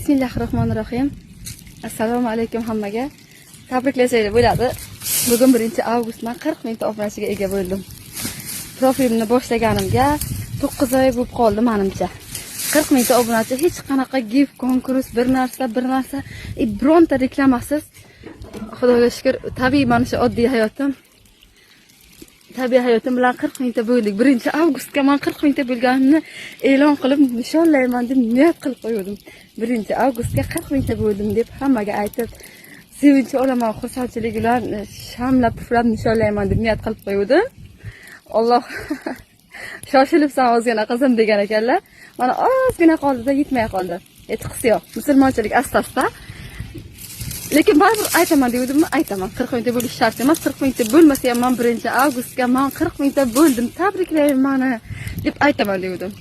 Bismillahirrohmanirrohim. Assalomu alaykum hammaga. Tabriklasaylik bo'ladi. Bugun 1-avgustdan 40 mingta obunachiga ega bo'ldim. Profilimni boshlaganimga 9 oy bo'lib qoldi menimcha. 40 mingta obunachi, hech qanaqa gift, konkurs, bir narsa, bironta reklamasiz. Xudoga shukr, tabiiy mana shu oddiy hayotim. Tabiiy hayotim bilan 40 mingta bo'ldik. 1-avgustga men 40 mingta bo'lganimni e'lon qilib nishonlayman deb niyat qilib qo'ydim. 1-avgustga 40 mingta bo'ldim deb hammaga aytib, sevinch olaman, xursandchilik bilan shamlab puflab nishonlayman deb niyat qilib qo'ydim. Alloh shoshilibsan ozgina qizim degan ekanlar. Mana ozgina qoldida yetmay qoldi. Hech qisi yo'q. Musulmonchilik asta-asta. Lekin baribir aytaman devdimmi? Aytaman. 40 mingta bo'lish shart emas. 40 mingta bo'lmasa ham men 1-avgustga men 40 mingta bo'ldim. Tabriklayman meni deb aytaman devdim.